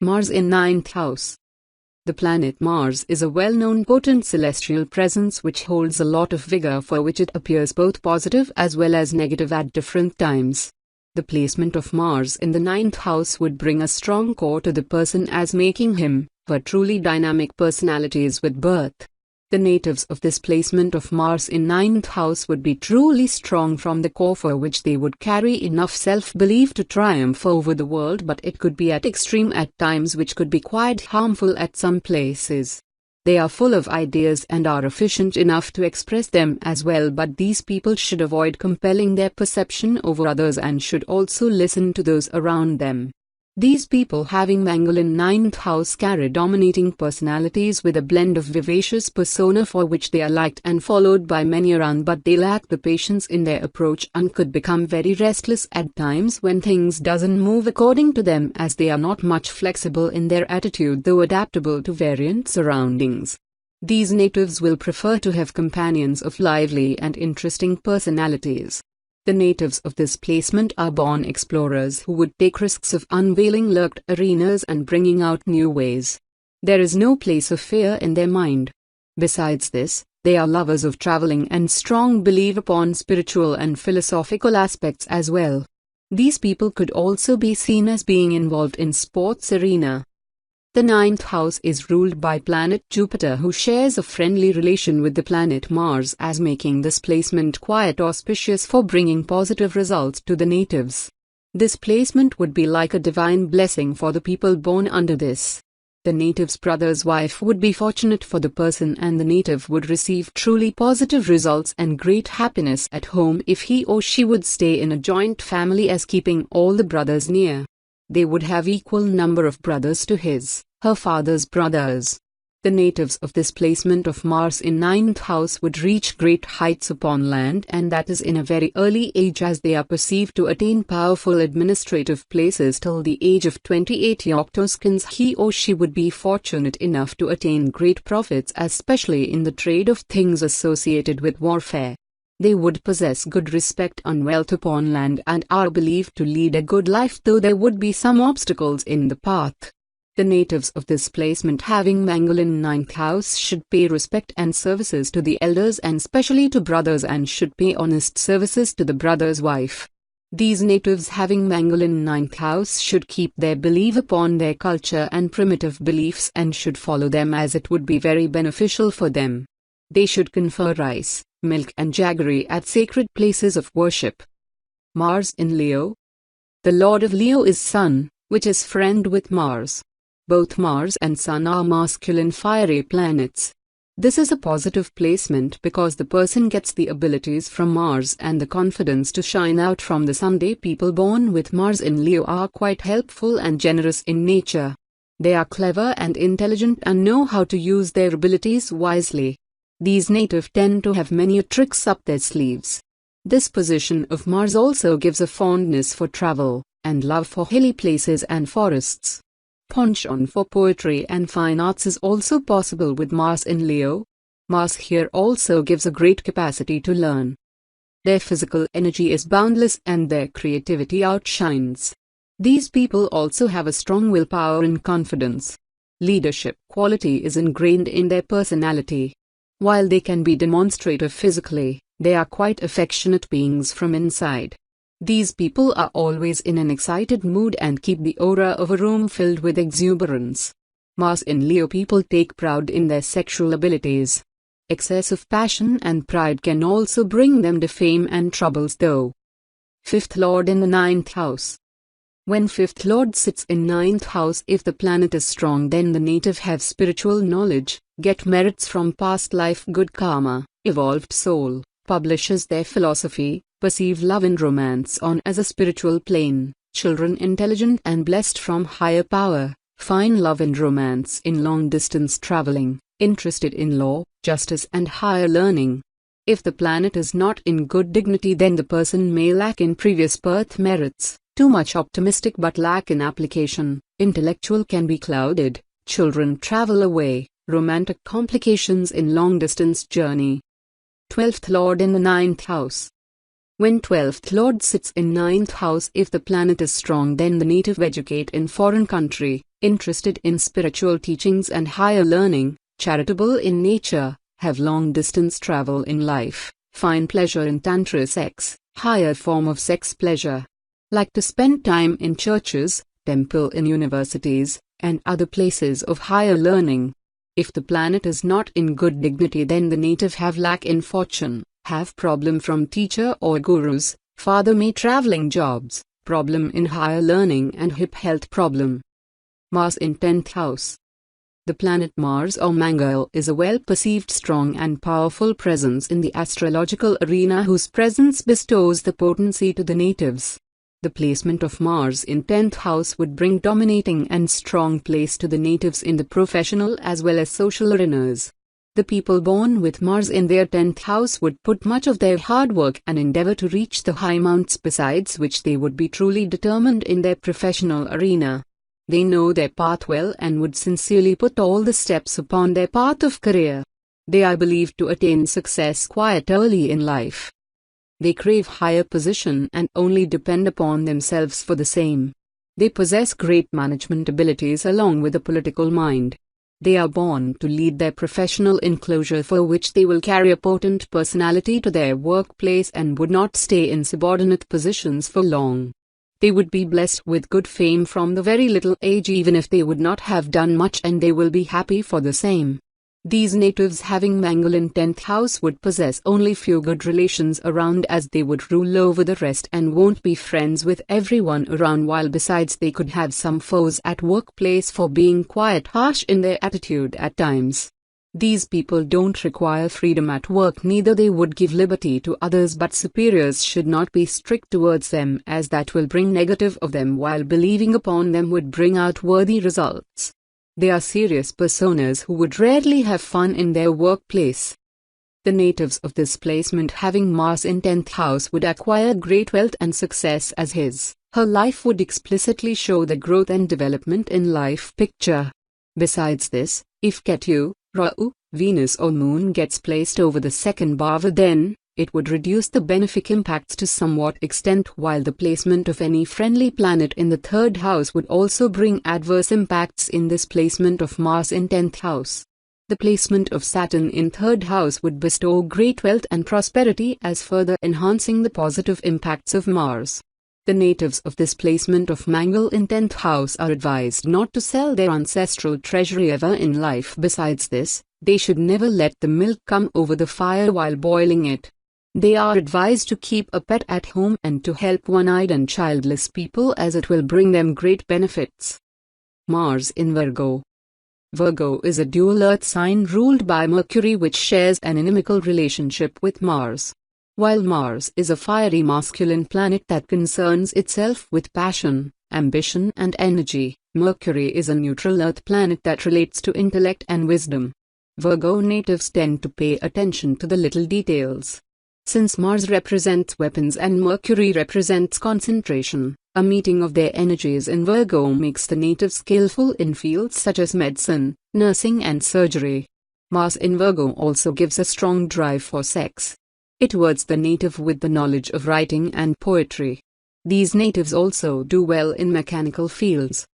Mars in ninth house. The planet Mars is a well-known potent celestial presence which holds a lot of vigor, for which it appears both positive as well as negative at different times. The placement of Mars in the ninth house would bring a strong core to the person, as making him a truly dynamic personalities with birth. The natives of this placement of Mars in ninth house would be truly strong from the core, for which they would carry enough self-belief to triumph over the world, but it could be at extreme at times, which could be quite harmful at some places. They are full of ideas and are efficient enough to express them as well, but these people should avoid compelling their perception over others and should also listen to those around them. These people having Mangal in ninth house carry dominating personalities with a blend of vivacious persona, for which they are liked and followed by many around, but they lack the patience in their approach and could become very restless at times when things doesn't move according to them, as they are not much flexible in their attitude though adaptable to variant surroundings. These natives will prefer to have companions of lively and interesting personalities. The natives of this placement are born explorers who would take risks of unveiling lurked arenas and bringing out new ways. There is no place of fear in their mind. Besides this, they are lovers of traveling and strong belief upon spiritual and philosophical aspects as well. These people could also be seen as being involved in sports arena. The ninth house is ruled by planet Jupiter, who shares a friendly relation with the planet Mars, as making this placement quite auspicious for bringing positive results to the natives. This placement would be like a divine blessing for the people born under this. The native's brother's wife would be fortunate for the person, and the native would receive truly positive results and great happiness at home if he or she would stay in a joint family, as keeping all the brothers near. They would have equal number of brothers to her father's brothers. The natives of this placement of Mars in ninth house would reach great heights upon land, and that is in a very early age, as they are perceived to attain powerful administrative places till the age of 28 Yoctoskins. He or she would be fortunate enough to attain great profits, especially in the trade of things associated with warfare. They would possess good respect and wealth upon land and are believed to lead a good life, though there would be some obstacles in the path. The natives of this placement having Mangal in ninth house should pay respect and services to the elders and specially to brothers, and should pay honest services to the brother's wife. These natives having Mangal in ninth house should keep their belief upon their culture and primitive beliefs and should follow them, as it would be very beneficial for them. They should confer rice, milk and jaggery at sacred places of worship. Mars in Leo. The lord of Leo is Sun, which is friend with Mars. Both Mars and Sun are masculine fiery planets. This is a positive placement because the person gets the abilities from Mars and the confidence to shine out from the Sun. People born with Mars in Leo are quite helpful and generous in nature. They are clever and intelligent and know how to use their abilities wisely. These natives tend to have many tricks up their sleeves. This position of Mars also gives a fondness for travel, and love for hilly places and forests. Penchant for poetry and fine arts is also possible with Mars in Leo. Mars here also gives a great capacity to learn. Their physical energy is boundless and their creativity outshines. These people also have a strong willpower and confidence. Leadership quality is ingrained in their personality. While they can be demonstrative physically, they are quite affectionate beings from inside. These people are always in an excited mood and keep the aura of a room filled with exuberance. Mars in Leo people take pride in their sexual abilities. Excessive passion and pride can also bring them to fame and troubles though. Fifth Lord in the ninth house. When fifth Lord sits in ninth house, if the planet is strong, then the native have spiritual knowledge, get merits from past life, good karma, evolved soul, publishes their philosophy, perceive love and romance on as a spiritual plane, children intelligent and blessed from higher power, find love and romance in long distance traveling, interested in law, justice and higher learning. If the planet is not in good dignity, then the person may lack in previous birth merits, too much optimistic but lack in application, intellectual can be clouded, children travel away, romantic complications in long distance journey. 12th Lord in the ninth house. When 12th Lord sits in 9th house, if the planet is strong, then the native educate in foreign country, interested in spiritual teachings and higher learning, charitable in nature, have long distance travel in life, find pleasure in tantra sex, higher form of sex pleasure. Like to spend time in churches, temple in universities, and other places of higher learning. If the planet is not in good dignity, then the native have lack in fortune, have problem from teacher or gurus, father may traveling jobs, problem in higher learning and hip health problem. Mars in 10th house. The planet Mars or Mangal is a well-perceived strong and powerful presence in the astrological arena whose presence bestows the potency to the natives. The placement of Mars in 10th house would bring dominating and strong place to the natives in the professional as well as social arenas. The people born with Mars in their 10th house would put much of their hard work and endeavor to reach the high mounts, besides which they would be truly determined in their professional arena. They know their path well and would sincerely put all the steps upon their path of career. They are believed to attain success quite early in life. They crave higher position and only depend upon themselves for the same. They possess great management abilities along with a political mind. They are born to lead their professional enclosure, for which they will carry a potent personality to their workplace and would not stay in subordinate positions for long. They would be blessed with good fame from the very little age, even if they would not have done much, and they will be happy for the same. These natives having Mangal in 10th house would possess only few good relations around, as they would rule over the rest and won't be friends with everyone around, while besides they could have some foes at workplace for being quite harsh in their attitude at times. These people don't require freedom at work, neither they would give liberty to others, but superiors should not be strict towards them, as that will bring negative of them, while believing upon them would bring out worthy results. They are serious personas who would rarely have fun in their workplace. The natives of this placement having Mars in 10th house would acquire great wealth and success, as her life would explicitly show the growth and development in life picture. Besides this, if Ketu, Rahu, Venus or Moon gets placed over the second bhava, then it would reduce the benefic impacts to somewhat extent, while the placement of any friendly planet in the third house would also bring adverse impacts in this placement of Mars in 10th house. The placement of Saturn in third house would bestow great wealth and prosperity, as further enhancing the positive impacts of Mars. The natives of this placement of Mangal in 10th house are advised not to sell their ancestral treasury ever in life. Besides this, they should never let the milk come over the fire while boiling it. They are advised to keep a pet at home and to help one-eyed and childless people, as it will bring them great benefits. Mars in Virgo. Virgo is a dual earth sign ruled by Mercury, which shares an inimical relationship with Mars. While Mars is a fiery masculine planet that concerns itself with passion, ambition and energy, Mercury is a neutral earth planet that relates to intellect and wisdom. Virgo natives tend to pay attention to the little details. Since Mars represents weapons and Mercury represents concentration, a meeting of their energies in Virgo makes the native skillful in fields such as medicine, nursing and surgery. Mars in Virgo also gives a strong drive for sex. It wards the native with the knowledge of writing and poetry. These natives also do well in mechanical fields.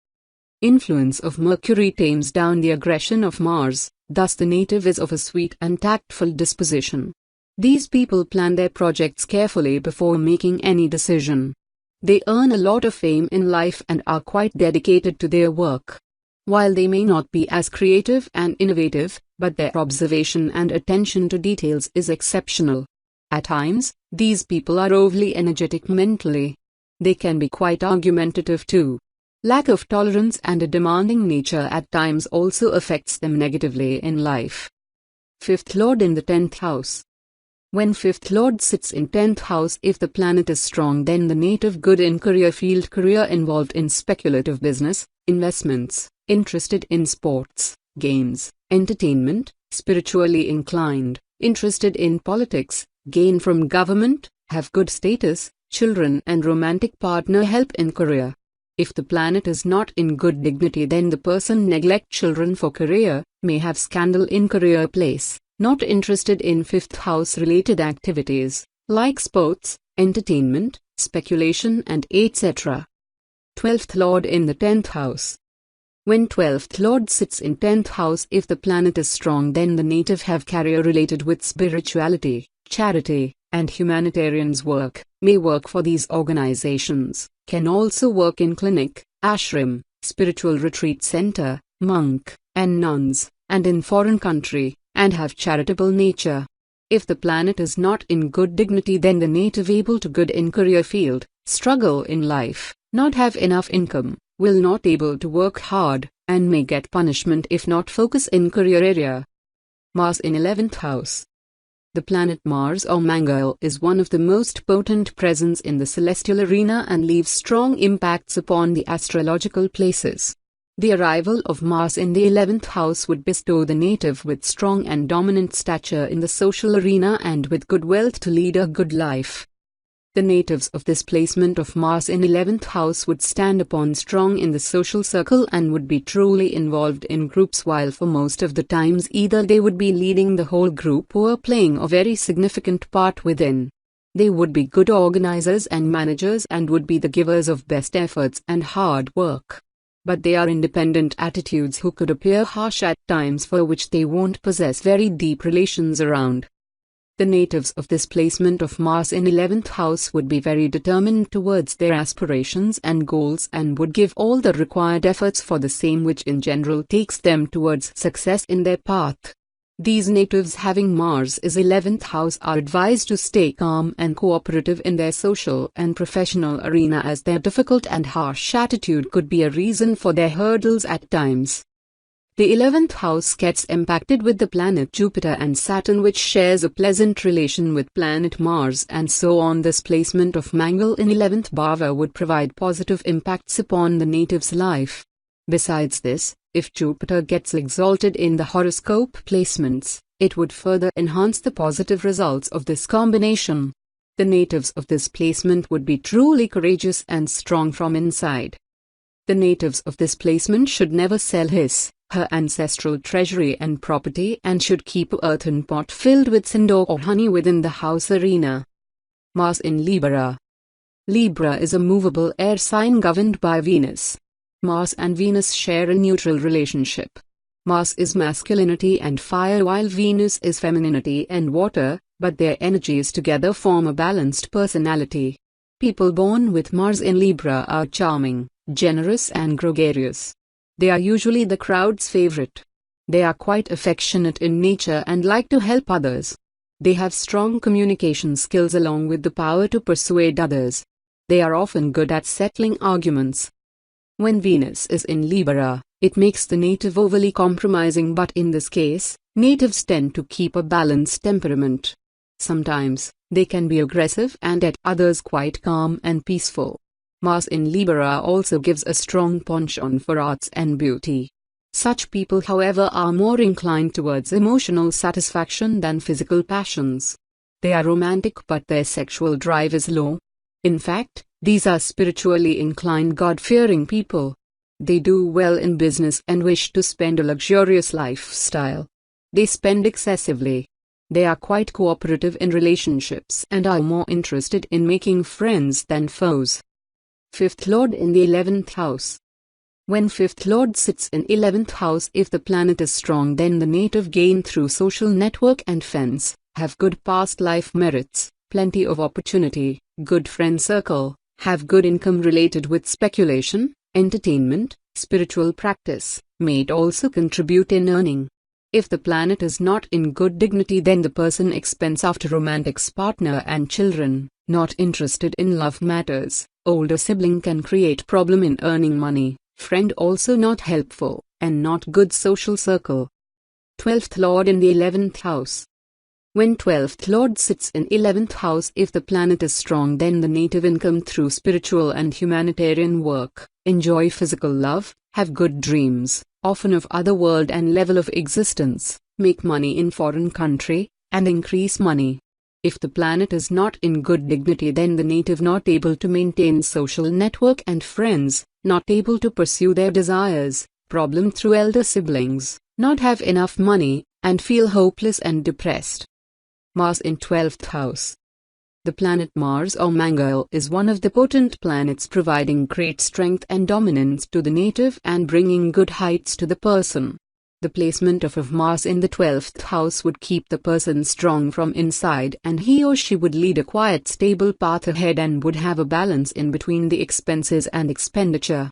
Influence of Mercury tames down the aggression of Mars, thus the native is of a sweet and tactful disposition. These people plan their projects carefully before making any decision. They earn a lot of fame in life and are quite dedicated to their work. While they may not be as creative and innovative, but their observation and attention to details is exceptional. At times, these people are overly energetic mentally. They can be quite argumentative too. Lack of tolerance and a demanding nature at times also affects them negatively in life. 5th Lord in the 10th house. When 5th Lord sits in 10th house, if the planet is strong, then the native good in career field, career involved in speculative business, investments, interested in sports, games, entertainment, spiritually inclined, interested in politics, gain from government, have good status, children and romantic partner help in career. If the planet is not in good dignity, then the person neglect children for career, may have scandal in career place, not interested in 5th house related activities, like sports, entertainment, speculation and etc. 12th Lord in the 10th house. When 12th Lord sits in 10th house, if the planet is strong, then the native have career related with spirituality, charity, and humanitarian's work, may work for these organizations, can also work in clinic, ashram, spiritual retreat center, monk, and nuns, and in foreign country, and have charitable nature. If the planet is not in good dignity, then the native able to good in career field, struggle in life, not have enough income, will not able to work hard, and may get punishment if not focus in career area. Mars in 11th house. The planet Mars or Mangal is one of the most potent presence in the celestial arena and leaves strong impacts upon the astrological places. The arrival of Mars in the 11th house would bestow the native with strong and dominant stature in the social arena and with good wealth to lead a good life. The natives of this placement of Mars in 11th house would stand upon strong in the social circle and would be truly involved in groups, while for most of the times either they would be leading the whole group or playing a very significant part within. They would be good organizers and managers and would be the givers of best efforts and hard work. But they are independent attitudes who could appear harsh at times, for which they won't possess very deep relations around. The natives of this placement of Mars in 11th house would be very determined towards their aspirations and goals and would give all the required efforts for the same, which in general takes them towards success in their path. These natives having Mars is 11th house are advised to stay calm and cooperative in their social and professional arena, as their difficult and harsh attitude could be a reason for their hurdles at times. The 11th house gets impacted with the planet Jupiter and Saturn, which shares a pleasant relation with planet Mars, and so on. This placement of Mangal in 11th bhava would provide positive impacts upon the native's life. Besides this, if Jupiter gets exalted in the horoscope placements, it would further enhance the positive results of this combination. The natives of this placement would be truly courageous and strong from inside. The natives of this placement should never sell her ancestral treasury and property, and should keep a earthen pot filled with cinder or honey within the house arena. Mars in Libra. Libra is a movable air sign governed by Venus. Mars and Venus share a neutral relationship. Mars is masculinity and fire, while Venus is femininity and water, but their energies together form a balanced personality. People born with Mars in Libra are charming, generous and gregarious. They are usually the crowd's favorite. They are quite affectionate in nature and like to help others. They have strong communication skills along with the power to persuade others. They are often good at settling arguments. When Venus is in Libra, it makes the native overly compromising, but in this case, natives tend to keep a balanced temperament. Sometimes, they can be aggressive and at others quite calm and peaceful. Mars in Libra also gives a strong penchant for arts and beauty. Such people, however, are more inclined towards emotional satisfaction than physical passions. They are romantic, but their sexual drive is low. In fact, these are spiritually inclined, God-fearing people. They do well in business and wish to spend a luxurious lifestyle. They spend excessively. They are quite cooperative in relationships and are more interested in making friends than foes. 5th Lord in the 11th house. When 5th Lord sits in 11th house, if the planet is strong, then the native gain through social network and friends, have good past life merits, plenty of opportunity, good friend circle, have good income related with speculation, entertainment, spiritual practice, may also contribute in earning. If the planet is not in good dignity, then the person expends after romantic partner and children, not interested in love matters. Older sibling can create problem in earning money, friend also not helpful, and not good social circle. 12th Lord in the 11th house. When 12th Lord sits in 11th house, if the planet is strong, then the native income through spiritual and humanitarian work, enjoy physical love, have good dreams, often of other world and level of existence, make money in foreign country, and increase money. If the planet is not in good dignity, then the native not able to maintain social network and friends, not able to pursue their desires, problem through elder siblings, not have enough money, and feel hopeless and depressed. Mars in 12th house. The planet Mars or Mangal is one of the potent planets, providing great strength and dominance to the native and bringing good heights to the person. The placement of Mars in the 12th house would keep the person strong from inside, and he or she would lead a quiet, stable path ahead and would have a balance in between the expenses and expenditure.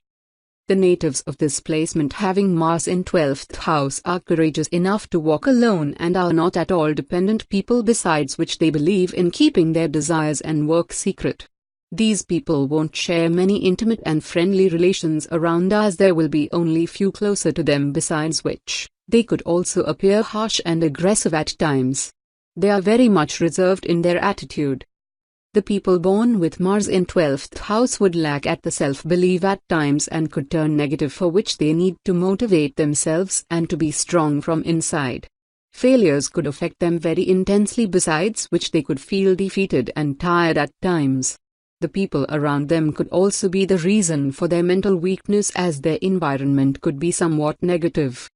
The natives of this placement having Mars in 12th house are courageous enough to walk alone and are not at all dependent people, besides which they believe in keeping their desires and work secret. These people won't share many intimate and friendly relations around, as there will be only few closer to them, besides which, they could also appear harsh and aggressive at times. They are very much reserved in their attitude. The people born with Mars in 12th house would lack at the self-belief at times and could turn negative, for which they need to motivate themselves and to be strong from inside. Failures could affect them very intensely, besides which they could feel defeated and tired at times. The people around them could also be the reason for their mental weakness, as their environment could be somewhat negative.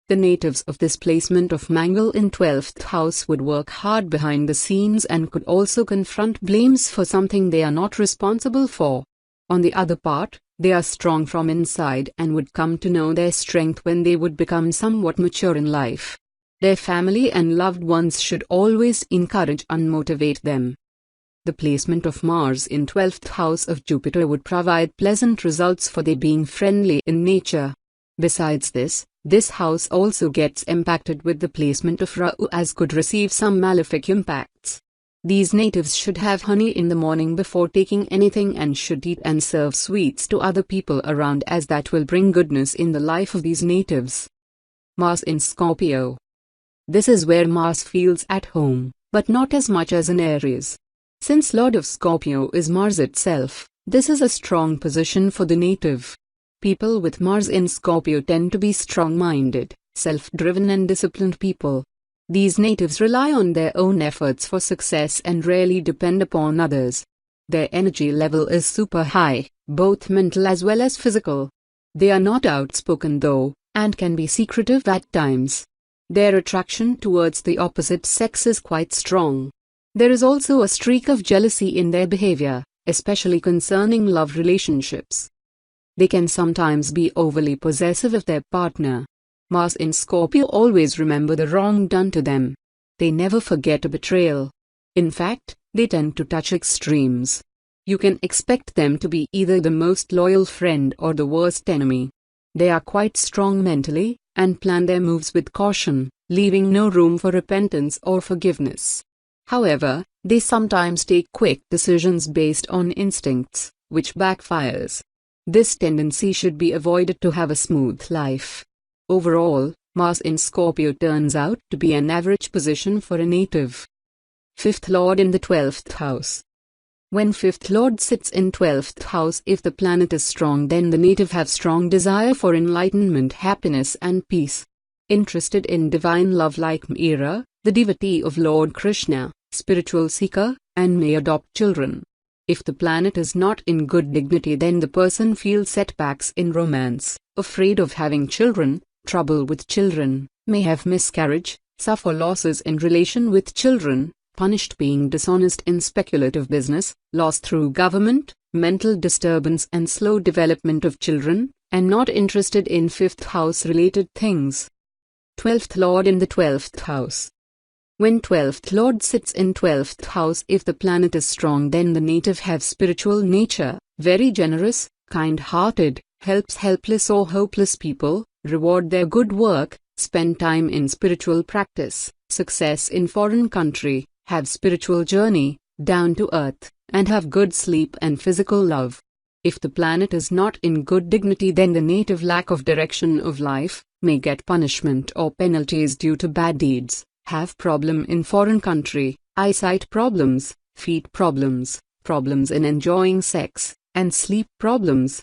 The natives of this placement of Mangal in 12th house would work hard behind the scenes and could also confront blames for something they are not responsible for. On the other part, they are strong from inside and would come to know their strength when they would become somewhat mature in life. Their family and loved ones should always encourage and motivate them. The placement of Mars in 12th house of Jupiter would provide pleasant results for they being friendly in nature. Besides this house also gets impacted with the placement of Rahu, as could receive some malefic impacts. These natives should have honey in the morning before taking anything and should eat and serve sweets to other people around, as that will bring goodness in the life of these natives. Mars in Scorpio. This is where Mars feels at home, but not as much as in Aries. Since Lord of Scorpio is Mars itself, this is a strong position for the native. People with Mars in Scorpio tend to be strong-minded, self-driven and disciplined people. These natives rely on their own efforts for success and rarely depend upon others. Their energy level is super high, both mental as well as physical. They are not outspoken though, and can be secretive at times. Their attraction towards the opposite sex is quite strong. There is also a streak of jealousy in their behavior, especially concerning love relationships. They can sometimes be overly possessive of their partner. Mars in Scorpio always remember the wrong done to them. They never forget a betrayal. In fact, they tend to touch extremes. You can expect them to be either the most loyal friend or the worst enemy. They are quite strong mentally, and plan their moves with caution, leaving no room for repentance or forgiveness. However, they sometimes take quick decisions based on instincts, which backfires. This tendency should be avoided to have a smooth life. Overall, Mars in Scorpio turns out to be an average position for a native. 5th Lord in the 12th house. When 5th Lord sits in 12th house, if the planet is strong, then the native have strong desire for enlightenment, happiness and peace. Interested in divine love like Meera, the devotee of Lord Krishna, spiritual seeker, and may adopt children. If the planet is not in good dignity, then the person feels setbacks in romance, afraid of having children, trouble with children, may have miscarriage, suffer losses in relation with children, punished being dishonest in speculative business, loss through government, mental disturbance and slow development of children, and not interested in 5th house related things. 12th Lord in the 12th house. When 12th Lord sits in 12th house, if the planet is strong, then the native have spiritual nature, very generous, kind-hearted, helps helpless or hopeless people, reward their good work, spend time in spiritual practice, success in foreign country, have spiritual journey, down to earth, and have good sleep and physical love. If the planet is not in good dignity, then the native lack of direction of life, may get punishment or penalties due to bad deeds, have problem in foreign country, eyesight problems, feet problems, problems in enjoying sex, and sleep problems,